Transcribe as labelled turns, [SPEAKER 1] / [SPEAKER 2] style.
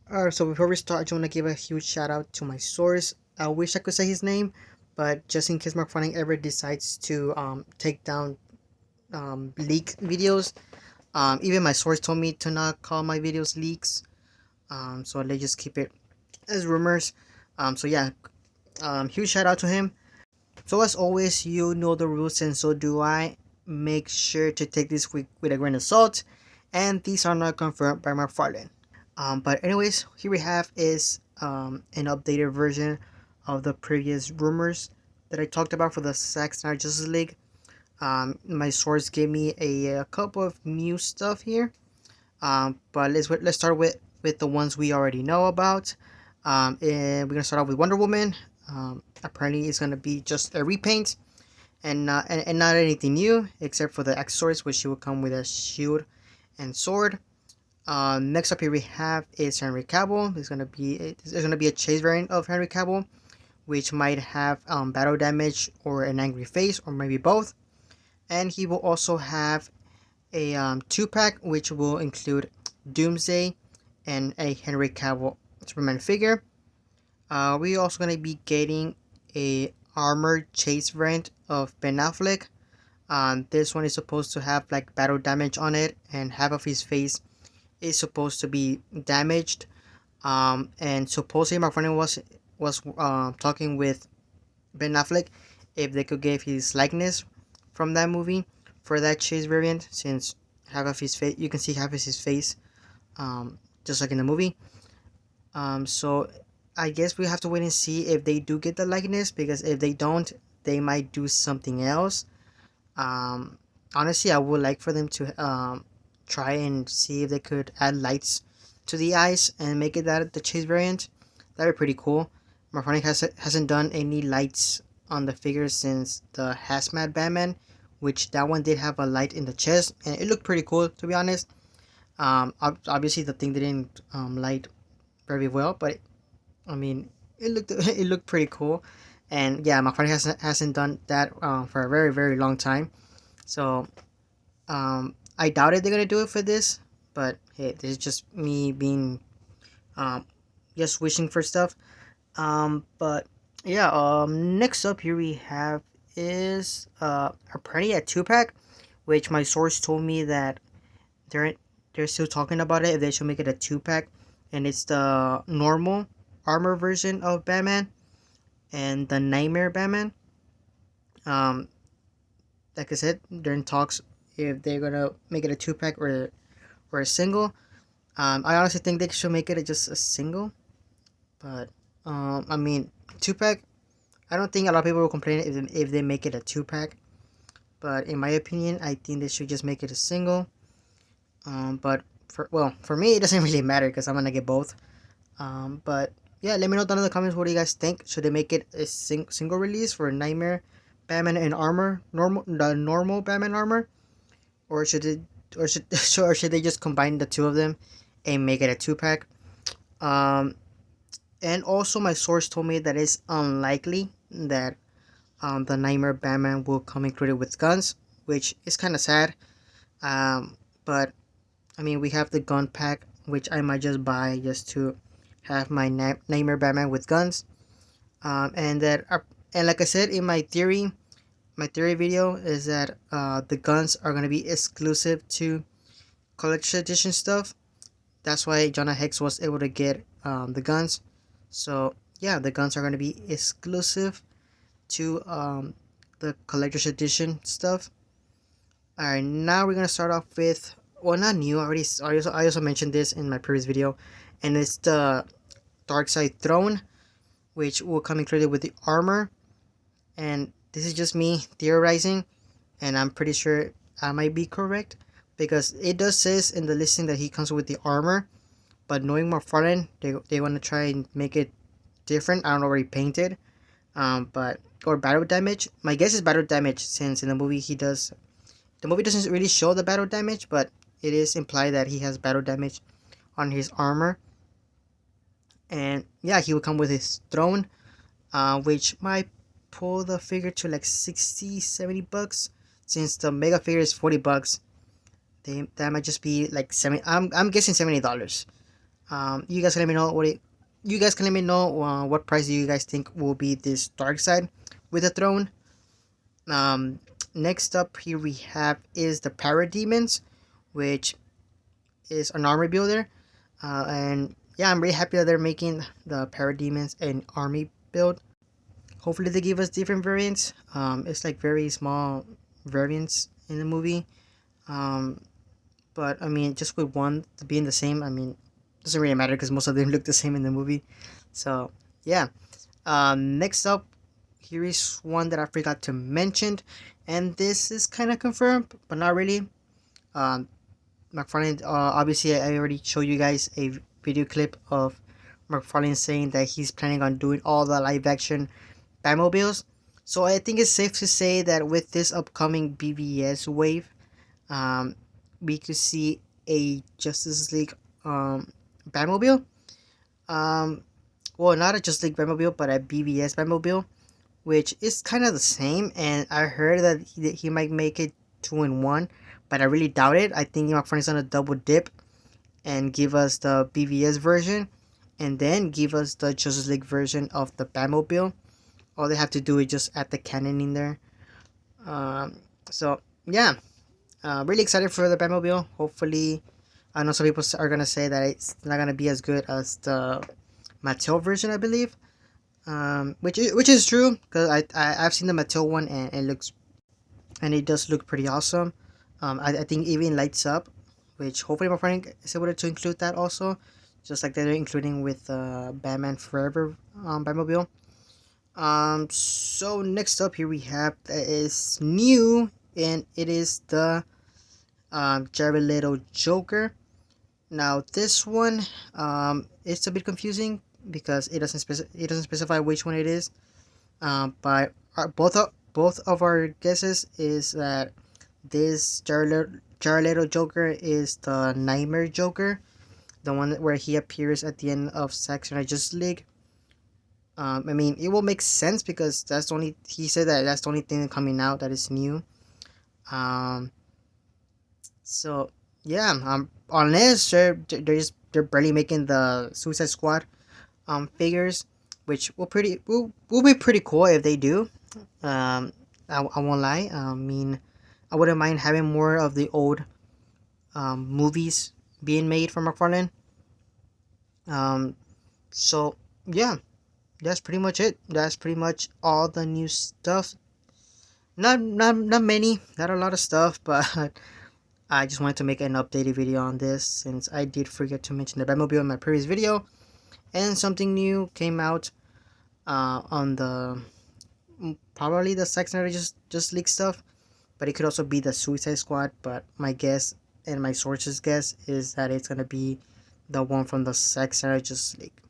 [SPEAKER 1] Alright, so before we start, I just want to give a huge shout out to my source. I wish I could say his name, but just in case Mcfarlane ever decides to take down leak videos, even my source told me to not call my videos leaks. So let's just keep it as rumors. So yeah, huge shout out to him. So as always, you know the rules, and so do I. Make sure to take this with a grain of salt, and these are not confirmed by Mcfarlane. But anyways, here we have is an updated version of the previous rumors that I talked about for the Zack Snyder Justice League. My source gave me a couple of new stuff here. But let's start with the ones we already know about. And we're gonna start off with Wonder Woman. Apparently, it's gonna be just a repaint and not anything new except for the accessories, which she will come with a shield and sword. Next up here we have is Henry Cavill. There's gonna be a chase variant of Henry Cavill, which might have battle damage or an angry face or maybe both. And he will also have a 2-pack, which will include Doomsday and a Henry Cavill Superman figure. We're also gonna be getting a armored chase variant of Ben Affleck. This one is supposed to have like battle damage on it, and half of his face is supposed to be damaged. And supposedly Mcfarlane was talking with Ben Affleck if they could give his likeness from that movie for that chase variant, since half of his face, you can see half of his face, just like in the movie. So I guess we have to wait and see if they do get the likeness, because if they don't, they might do something else. Honestly, I would like for them to try and see if they could add lights to the eyes and make it that the chase variant. That'd be pretty cool. Mcfarlane hasn't done any lights on the figure since the Hazmat Batman, which that one did have a light in the chest, and it looked pretty cool, to be honest. Obviously the thing didn't light very well, but I mean, it looked it looked pretty cool. And yeah, Mcfarlane hasn't done that for a very long time. So I doubted they're gonna do it for this, but hey, this is just me being um, just wishing for stuff. But yeah, next up here we have is apparently a 2-pack, which my source told me that they're they're still talking about it if they should make it a 2-pack, and it's the normal armor version of Batman and the Knightmare Batman. Um, like I said, they're in talks if they're gonna make it a 2-pack or a single. I honestly think they should make it just a single, but I mean 2-pack. I don't think a lot of people will complain if they make it a 2-pack, but in my opinion, I think they should just make it a single. But for me, it doesn't really matter because I'm gonna get both. But yeah, let me know down in the comments, what do you guys think? Should they make it a single release for Nightmare Batman and armor, the normal Batman armor, or should it or should or should they just combine the two of them and make it a 2-pack? Um, and also my source told me that it's unlikely that the Nightmare Batman will come included with guns, which is kind of sad. But I mean, we have the gun pack, which I might just buy just to have my Nightmare Batman with guns. And that and like I said in my theory video is that the guns are gonna be exclusive to collector's edition stuff. That's why Jonah Hex was able to get the guns. So yeah, the guns are gonna be exclusive to the collector's edition stuff. All right, now we're gonna start off with, well, not new. I also mentioned this in my previous video, and it's the Darkseid throne, which will come included with the armor. And this is just me theorizing, and I'm pretty sure I might be correct, because it does says in the listing that he comes with the armor, but knowing Mcfarlane, they want to try and make it different. I don't know where he painted, but or battle damage. My guess is battle damage, since in the movie the movie doesn't really show the battle damage, but it is implied that he has battle damage on his armor. And yeah, he will come with his throne, which might pull the figure to like 60-70 bucks, since the mega figure is 40 bucks. That might just be like 70. I'm guessing $70. You guys can let me know you guys can let me know what price do you guys think will be this Darkseid with a throne. Next up here we have is the Parademons, which is an armor builder. And yeah, I'm really happy that they're making the Parademons an army build. Hopefully they give us different variants. It's like very small variants in the movie. Um, but I mean, just with one being the same, I mean, doesn't really matter because most of them look the same in the movie. So yeah. Next up, here is one that I forgot to mention, and this is kind of confirmed, but not really. Um, Mcfarlane, obviously, I already showed you guys a video clip of Mcfarlane saying that he's planning on doing all the live action Batmobiles. So I think it's safe to say that with this upcoming BVS wave, um, we could see a Justice League Batmobile. Um, well, not a Justice League Batmobile, but a BVS Batmobile, which is kind of the same. And I heard that he might make it 2-in-1, but I really doubt it. I think McFarlane's gonna double dip and give us the BVS version, and then give us the Justice League version of the Batmobile. All they have to do is just add the cannon in there. So yeah, really excited for the Batmobile. Hopefully, I know some people are gonna say that it's not gonna be as good as the Mattel version, I believe. Which is true because I've seen the Mattel one and it does look pretty awesome. I think even lights up, which hopefully my friend is able to include that also, just like they're including with Batman Forever Batmobile. So next up here we have that is new, and it is the Jared Leto Joker. Now this one it's a bit confusing because it doesn't specify which one it is. But both of our guesses is that this Jared Leto Joker is the Knightmare Joker, the one where he appears at the end of Zack Snyder's Justice League. I mean, it will make sense because that's the only he said that that's the only thing coming out that is new. Um, so yeah, unless they're barely making the Suicide Squad figures, which will be pretty cool if they do. I won't lie. I mean, I wouldn't mind having more of the old movies being made from McFarlane. So yeah, that's pretty much it. That's pretty much all the new stuff. Not many, not a lot of stuff, but I just wanted to make an updated video on this since I did forget to mention the Batmobile in my previous video, and something new came out on the probably the Zack Snyder just leak stuff, but it could also be the Suicide Squad. But my guess and my sources guess is that it's gonna be the one from the Zack Snyder Justice League.